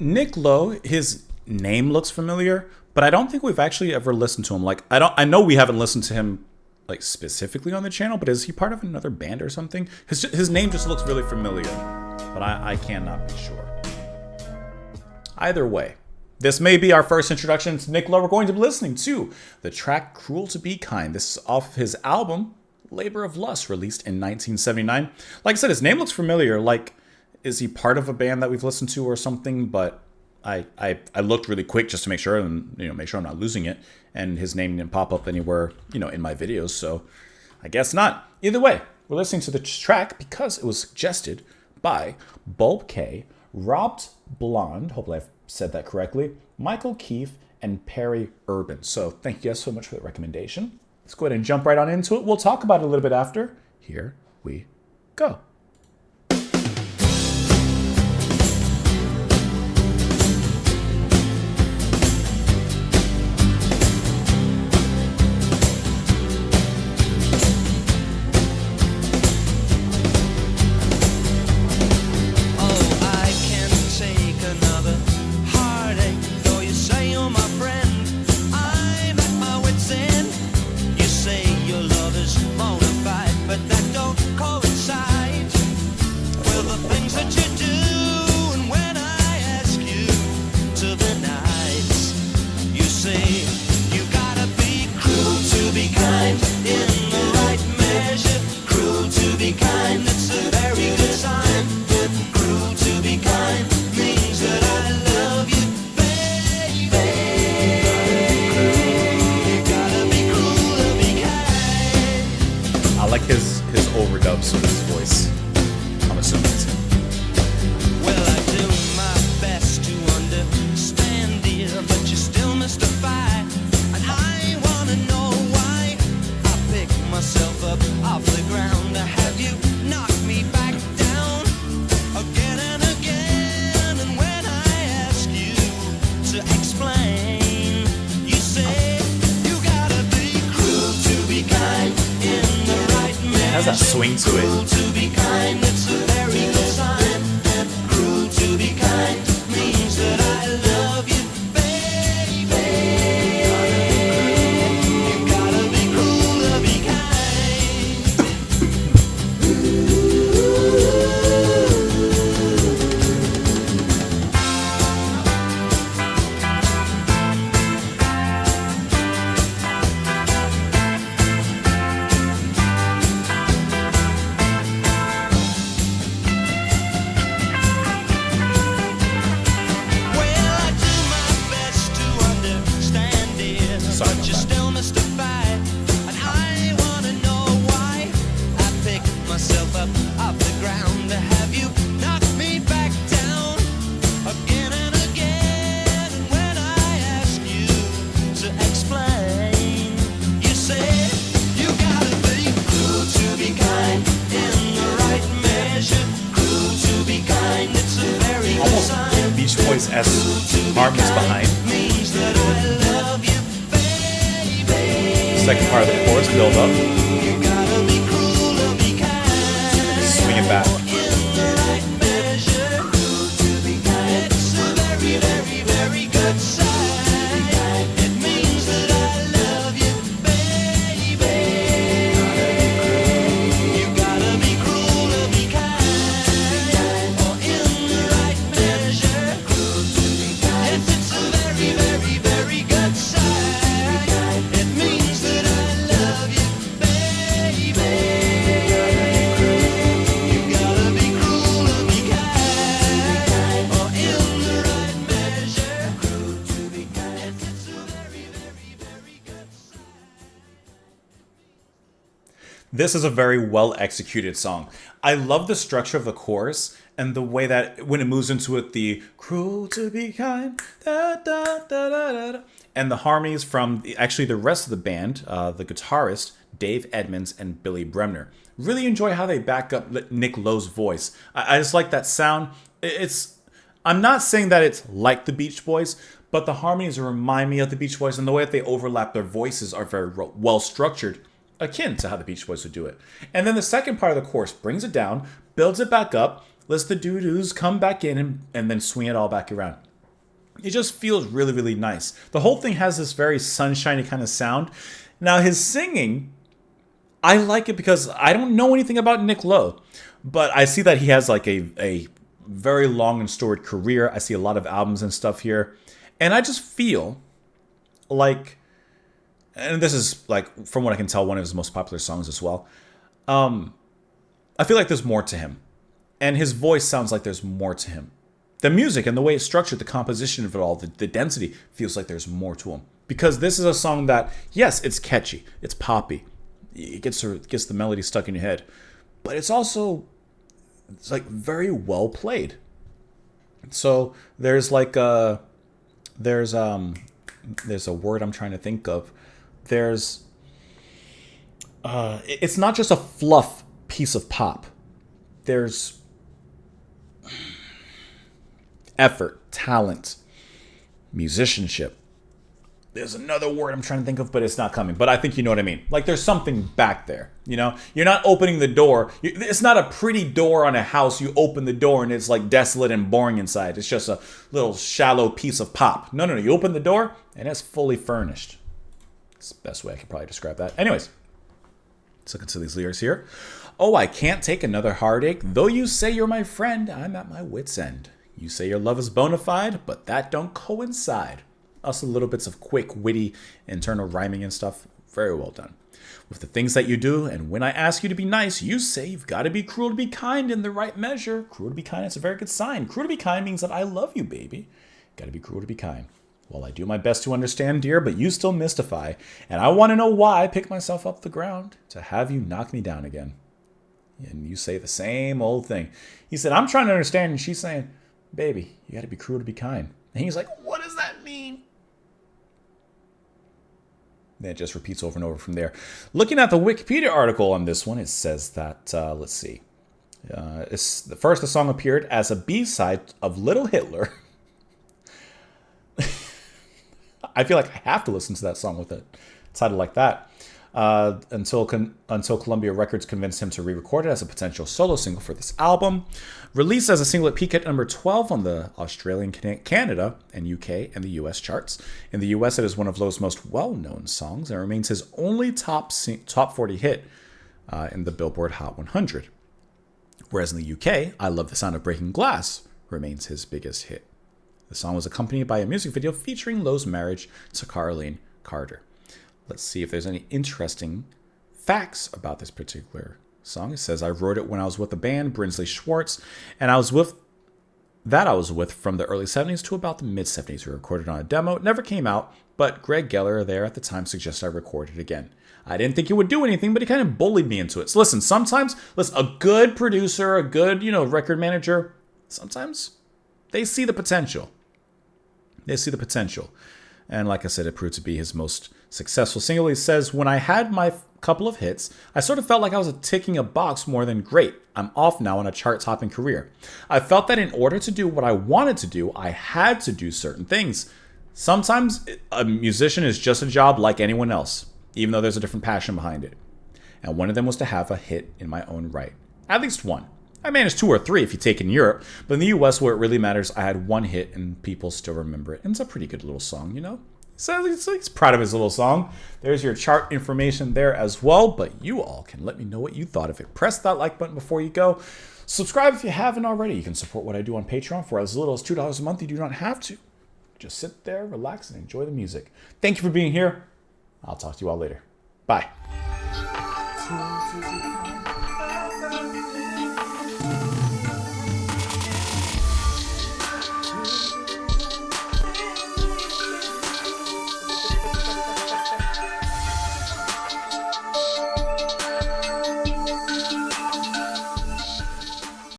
Nick Lowe, his name looks familiar, but I don't think we've actually ever listened to him. Like, I know we haven't listened to him like specifically on the channel, but is he part of another band or something? His name just looks really familiar, but I cannot be sure. Either way, this may be our first introduction to Nick Lowe. We're going to be listening to the track "Cruel to Be Kind." This is off of his album Labor of Lust, released in 1979. Like I said, his name looks familiar. Like, is he part of a band that we've listened to or something? But I looked really quick just to make sure, and make sure I'm not losing it. And his name didn't pop up anywhere, in my videos. So I guess not. Either way, we're listening to the track because it was suggested by Bulb K, Robbed Blonde. Hopefully I've said that correctly. Michael Keefe and Perry Urban. So thank you guys so much for the recommendation. Let's go ahead and jump right on into it. We'll talk about it a little bit after. Here we go. His overdubs with his voice. I'm assuming it's him. Well, I do my best to understand, dear, but you still mystify. And I wanna know why I pick myself up off the ground. Have you knocked me back down again and again? And when I ask you to explain, you say you gotta be cruel to be kind in the right. Has that swing to it. Cruel to be kind, it's a very good sign. Cruel to be kind means that I love you, baby. You gotta be cruel to be As harmonies behind. Second part of the chorus build up. Swing it back. This is a very well executed song. I love the structure of the chorus and the way that when it moves into it, the cruel to be kind, da, da, da, da, da, and the harmonies from actually the rest of the band, the guitarist, Dave Edmonds and Billy Bremner. Really enjoy how they back up Nick Lowe's voice. I just like that sound. I'm not saying that it's like the Beach Boys, but the harmonies remind me of the Beach Boys, and the way that they overlap their voices are very well structured, akin to how the Beach Boys would do it. And then the second part of the chorus brings it down, builds it back up, lets the doo-doos come back in, and then swing it all back around. It just feels really, really nice. The whole thing has this very sunshiny kind of sound. Now, his singing, I like it because I don't know anything about Nick Lowe, but I see that he has like a very long and storied career. I see a lot of albums and stuff here. And I just feel like, and this is like, from what I can tell, one of his most popular songs as well. I feel like there's more to him. And his voice sounds like there's more to him. The music and the way it's structured, the composition of it all, the density, feels like there's more to him. Because this is a song that, yes, it's catchy, it's poppy, it gets the melody stuck in your head, but it's like very well played. So there's like there's a word I'm trying to think of. It's not just a fluff piece of pop. There's effort, talent, musicianship. There's another word I'm trying to think of, but it's not coming. But I think you know what I mean. Like there's something back there, you know? You're not opening the door. It's not a pretty door on a house. You open the door and it's like desolate and boring inside. It's just a little shallow piece of pop. No. You open the door and it's fully furnished. It's the best way I could probably describe that. Anyways, let's look into these lyrics here. Oh, I can't take another heartache. Though you say you're my friend, I'm at my wit's end. You say your love is bona fide, but that don't coincide. Also little bits of quick, witty, internal rhyming and stuff. Very well done. With the things that you do, and when I ask you to be nice, you say you've got to be cruel to be kind in the right measure. Cruel to be kind, it's a very good sign. Cruel to be kind means that I love you, baby. Got to be cruel to be kind. Well, I do my best to understand, dear, but you still mystify. And I want to know why I pick myself up the ground to have you knock me down again. And you say the same old thing. He said, I'm trying to understand, and she's saying, baby, you got to be cruel to be kind. And he's like, what does that mean? Then it just repeats over and over from there. Looking at the Wikipedia article on this one, it says that, let's see. The song appeared as a B-side of Little Hitler. I feel like I have to listen to that song with a title like that. Until Columbia Records convinced him to re-record it as a potential solo single for this album. Released as a single, it peaked at number 12 on the Australian, Canada, and UK and the US charts. In the US, it is one of Lowe's most well-known songs and remains his only top 40 hit in the Billboard Hot 100. Whereas in the UK, I Love the Sound of Breaking Glass remains his biggest hit. The song was accompanied by a music video featuring Lowe's marriage to Carlene Carter. Let's see if there's any interesting facts about this particular song. It says, I wrote it when I was with the band Brinsley Schwartz, and I was with from the early 70s to about the mid-70s. We recorded on a demo. It never came out, but Greg Geller there at the time suggested I record it again. I didn't think it would do anything, but he kind of bullied me into it. So listen, a good producer, a good, record manager, sometimes they see the potential. And like I said, it proved to be his most successful single. He says, when I had my couple of hits, I sort of felt like I was ticking a box more than great. I'm off now on a chart-topping career. I felt that in order to do what I wanted to do, I had to do certain things. Sometimes a musician is just a job like anyone else, even though there's a different passion behind it. And one of them was to have a hit in my own right. At least one. I managed 2 or 3 if you take in Europe, but in the US where it really matters, I had 1 hit and people still remember it. And it's a pretty good little song, So he's proud of his little song. There's your chart information there as well, but you all can let me know what you thought of it. Press that like button before you go. Subscribe if you haven't already. You can support what I do on Patreon for as little as $2 a month. You do not have to. Just sit there, relax, and enjoy the music. Thank you for being here. I'll talk to you all later. Bye.